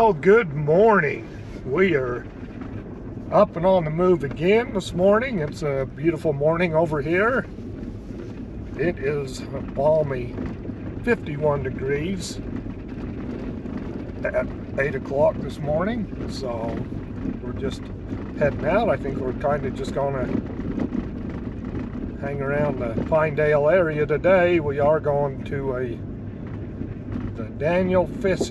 Well, good morning. We are up and on the move again this morning. It's a beautiful morning over here. It is a balmy 51 degrees at 8 o'clock this morning. So we're just heading out. I think we're kind of just gonna hang around the Pinedale area today. We are going to the Daniel Fish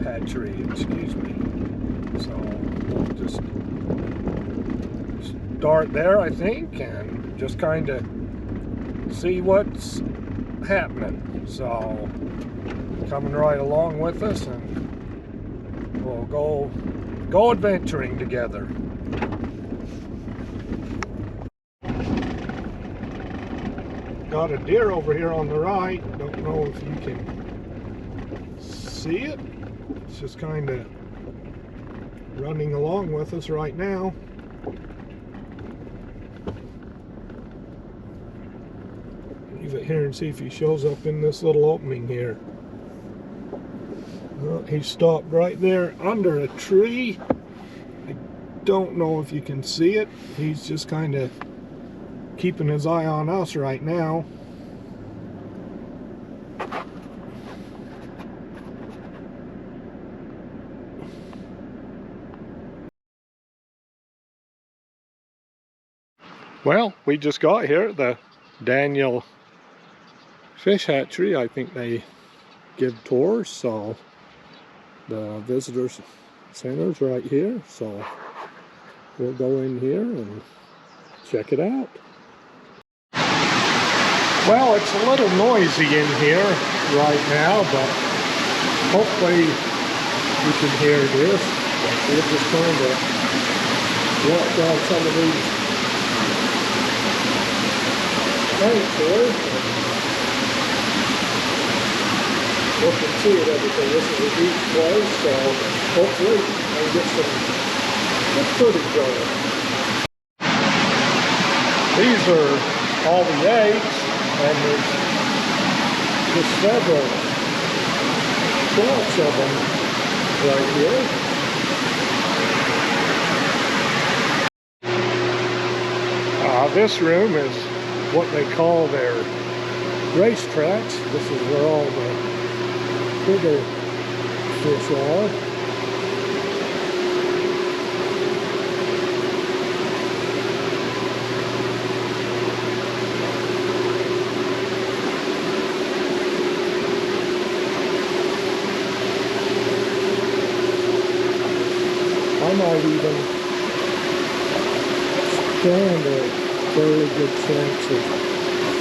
hatchery, excuse me. So we'll just start there, I think, and just kind of see what's happening. So coming right along with us, and we'll go adventuring together. Got a deer over here on the right. Don't know if you can see it. It's just kind of running along with us right now. Leave it here and see if he shows up in this little opening here. Well, he stopped right there under a tree. I don't know if you can see it. He's just kind of keeping his eye on us right now. Well, we just got here at the Daniel Fish Hatchery. I think they give tours, so the visitors center's right here. So we'll go in here and check it out. Well, it's a little noisy in here right now, but hopefully you can hear this. We're just trying to walk down some of these tanks here. Look and see at everything. This is a deep place, so hopefully I can get some good footage on it. These are all the eggs, and there's just several troughs of them right here. This room is what they call their race tracks. This is where all the bigger fish are. I might even stand a fairly good chance of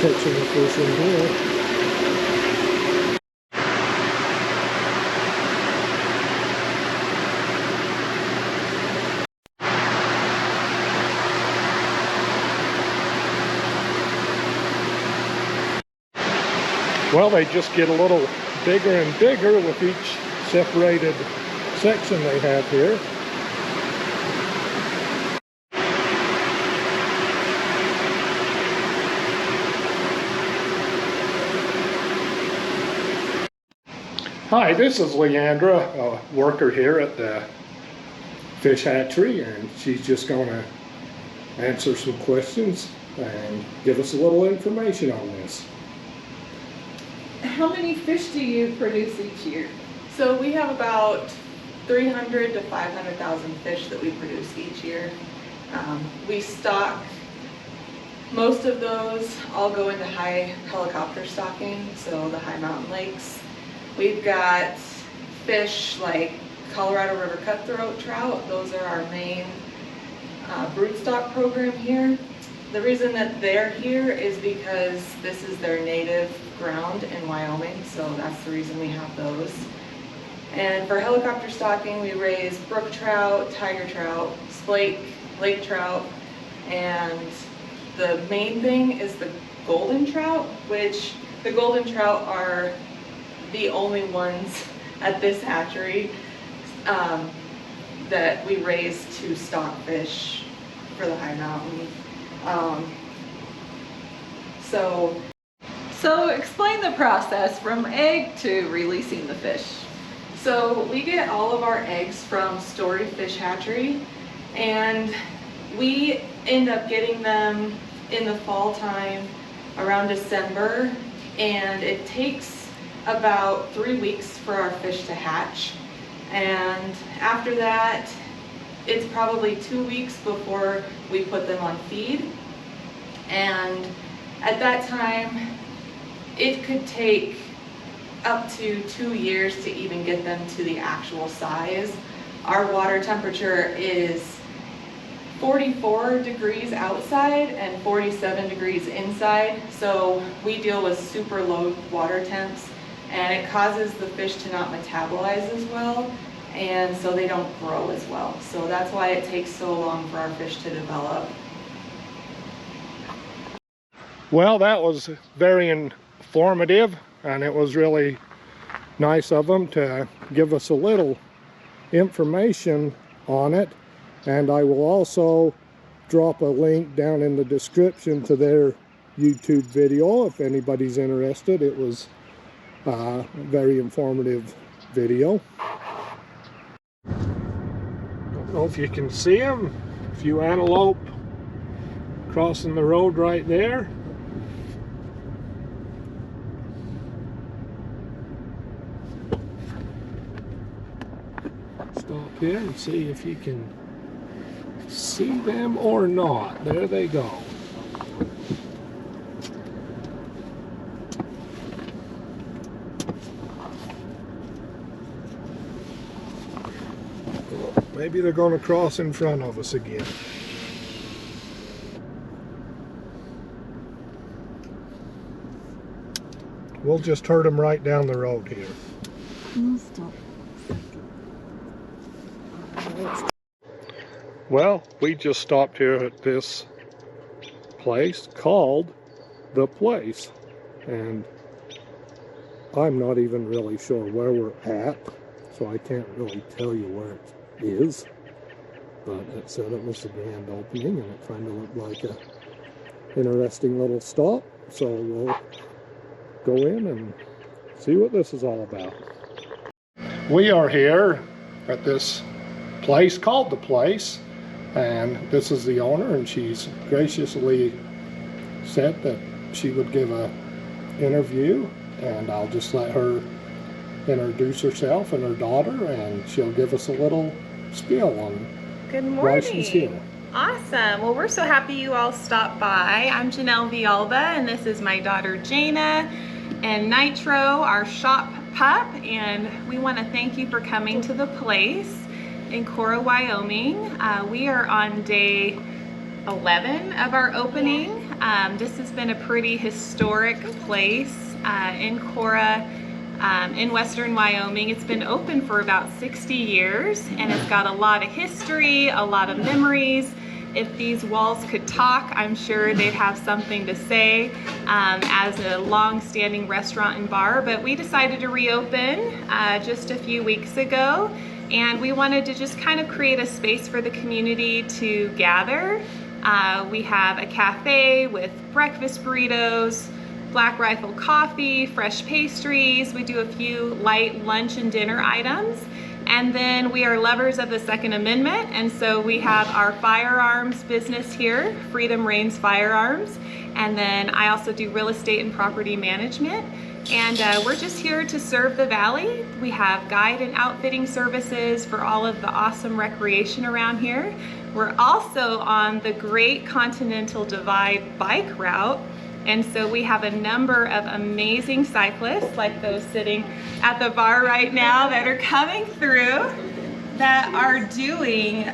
catching a fish in here. Well, they just get a little bigger and bigger with each separated section they have here. Hi, this is Leandra, a worker here at the fish hatchery, and she's just going to answer some questions and give us a little information on this. How many fish do you produce each year? So we have about 300 to 500,000 fish that we produce each year. We stock, most of those all go into high helicopter stocking, so the high mountain lakes. We've got fish like Colorado River cutthroat trout. Those are our main broodstock program here. The reason that they're here is because this is their native ground in Wyoming, so that's the reason we have those. And for helicopter stocking, we raise brook trout, tiger trout, splake, lake trout, and the main thing is the golden trout, which the golden trout are the only ones at this hatchery that we raise to stock fish for the high mountain. So explain the process from egg to releasing the fish. So we get all of our eggs from Story Fish Hatchery, and we end up getting them in the fall time around December, and it takes about 3 weeks for our fish to hatch. And after that, it's probably 2 weeks before we put them on feed. And at that time, it could take up to 2 years to even get them to the actual size. Our water temperature is 44 degrees outside and 47 degrees inside, so we deal with super low water temps, and it causes the fish to not metabolize as well, and so they don't grow as well. So that's why it takes so long for our fish to develop. Well, that was very informative, and it was really nice of them to give us a little information on it. And I will also drop a link down in the description to their YouTube video if anybody's interested. It was a very informative video. Don't know if you can see them. A few antelope crossing the road right there. Stop here and see if you can see them or not. There they go. Maybe they're going to cross in front of us again. We'll just herd them right down the road here. Stop. Well, we just stopped here at this place called The Place, and I'm not even really sure where we're at, so I can't really tell you where it is, but it said it was the grand opening, and it kind of looked like a interesting little stop, so we'll go in and see what this is all about. We are here at this place called The Place, and this is the owner, and she's graciously said that she would give a interview, and I'll just let her introduce herself and her daughter, and she'll give us a little spiel on Good why she's here. morning. Awesome. Well, we're so happy you all stopped by. I'm Janelle Villalba, and this is my daughter Jana and Nitro, our shop pup, and we want to thank you for coming to The Place in Cora, Wyoming. We are on day 11 of our opening. This has been a pretty historic place in Cora, in western Wyoming. It's been open for about 60 years, and it's got a lot of history, a lot of memories. If these walls could talk, I'm sure they'd have something to say as a long-standing restaurant and bar. But we decided to reopen just a few weeks ago, and we wanted to just kind of create a space for the community to gather. We have a cafe with breakfast burritos, Black Rifle coffee, fresh pastries. We do a few light lunch and dinner items. And then we are lovers of the Second Amendment, and so we have our firearms business here, Freedom Reigns Firearms. And then I also do real estate and property management. And we're just here to serve the valley. We have guide and outfitting services for all of the awesome recreation around here. We're also on the Great Continental Divide bike route. And so we have a number of amazing cyclists, like those sitting at the bar right now, that are coming through, that are doing,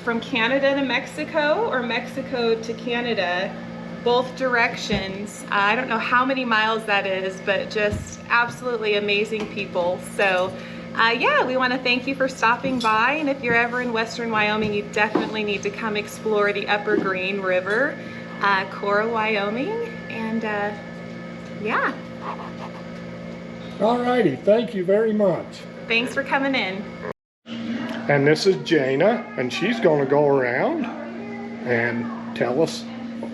from Canada to Mexico or Mexico to Canada, both directions. I don't know how many miles that is, but just absolutely amazing people. So yeah, we want to thank you for stopping by, and if you're ever in western Wyoming, you definitely need to come explore the Upper Green River, Cora, Wyoming, and yeah. Alrighty, thank you very much. Thanks for coming in. And this is Jana, and she's going to go around and tell us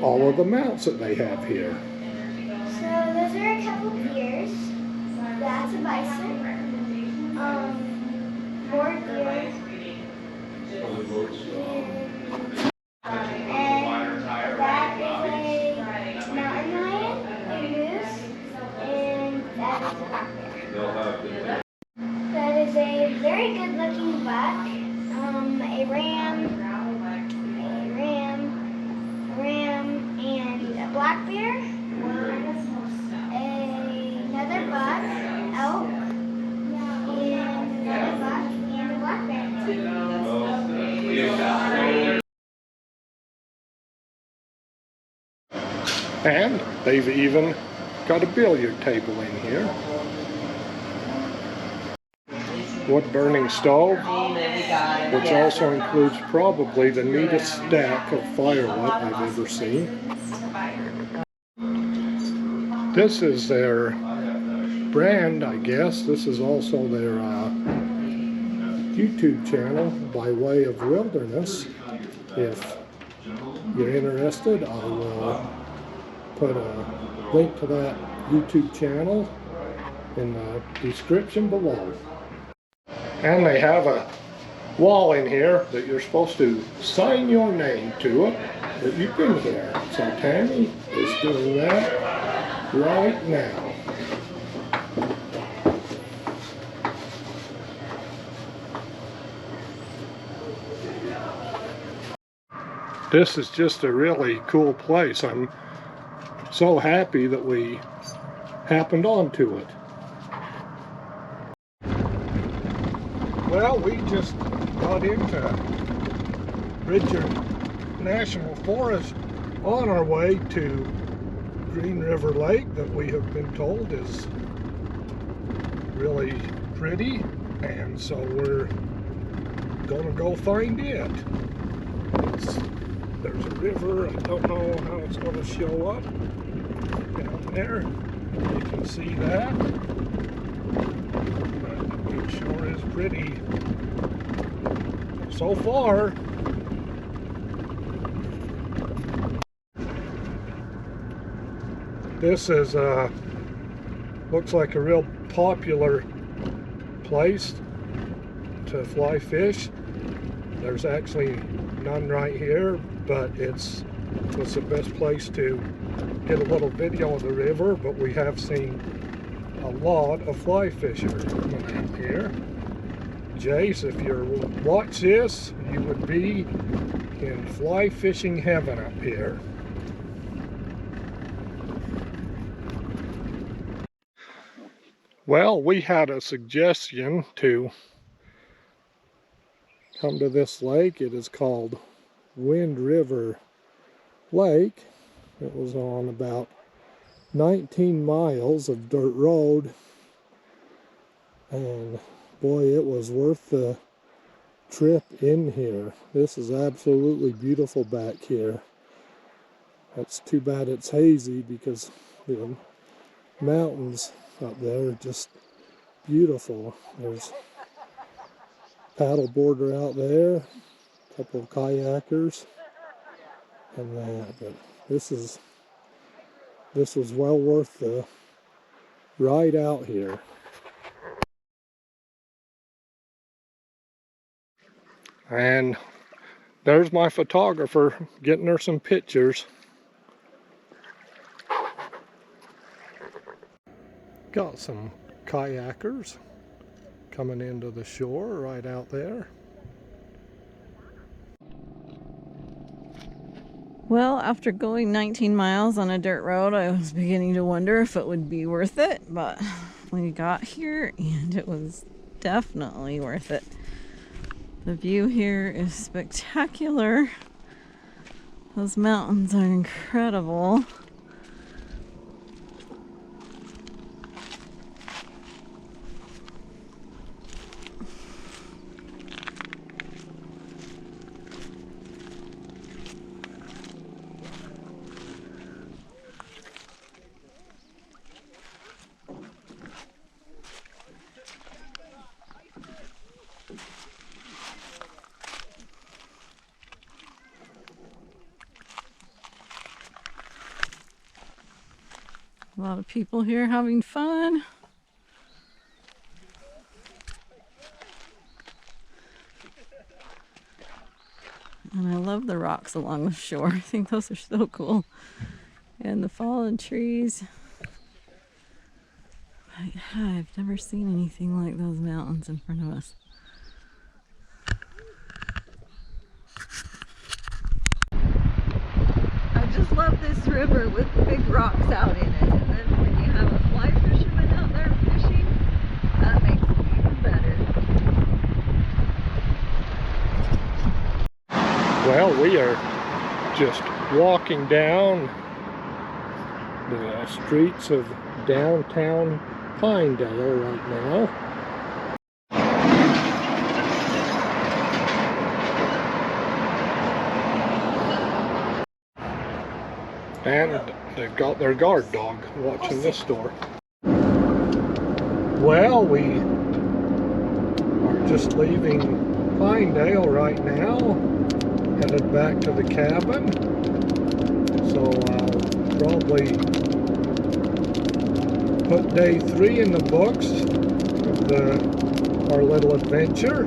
all of the mounts that they have here. So those are a couple deers. That's a bison. more deer, and that is a mountain lion, a moose, and that is a black bear. That is a very good looking buck, a ram, and a black bear, another buck, elk, and another buck, and a black bear. And they've even got a billiard table in here. Wood-burning stove, which also includes probably the neatest stack of firewood I've ever seen. This is their brand, I guess. This is also their YouTube channel by way of Wilderness. If you're interested, I will put a link to that YouTube channel in the description below. And they have a wall in here that you're supposed to sign your name to it, that you've been here. So Tammy is doing that right now. This is just a really cool place. I'm so happy that we happened onto it. Well, we just got into Bridger National Forest on our way to Green River Lake that we have been told is really pretty, and so we're gonna go find it. There's a river. I don't know how it's gonna show up down there. You can see that. It sure is pretty so far. This is looks like a real popular place to fly fish. There's actually none right here, but it's the best place to get a little video of the river. But we have seen a lot of fly fishermen out here. Jace, if you watch this, you would be in fly fishing heaven up here. Well, we had a suggestion to come to this lake. It is called Wind River Lake. It was on about 19 miles of dirt road, and boy, it was worth the trip in here. This is absolutely beautiful back here. It's too bad it's hazy because the mountains up there are just beautiful. There's paddle boarder out there, a couple of kayakers, and that. But this was well worth the ride out here. And there's my photographer getting her some pictures. Got some kayakers coming into the shore right out there. Well, after going 19 miles on a dirt road, I was beginning to wonder if it would be worth it, but we got here and it was definitely worth it. The view here is spectacular. Those mountains are incredible. A lot of people here having fun. And I love the rocks along the shore. I think those are so cool. And the fallen trees. I've never seen anything like those mountains in front of us. I just love this river with big rocks out in it. And then when you have a fly fisherman out there fishing, that makes it even better. Well, we are just walking down the streets of downtown Pinedale right now. And they've got their guard dog watching this door. Well, we are just leaving Pinedale right now, headed back to the cabin. So I'll probably put day 3 in the books of our little adventure.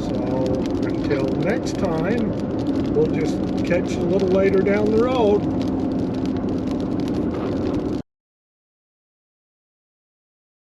So until next time, we'll just catch you a little later down the road.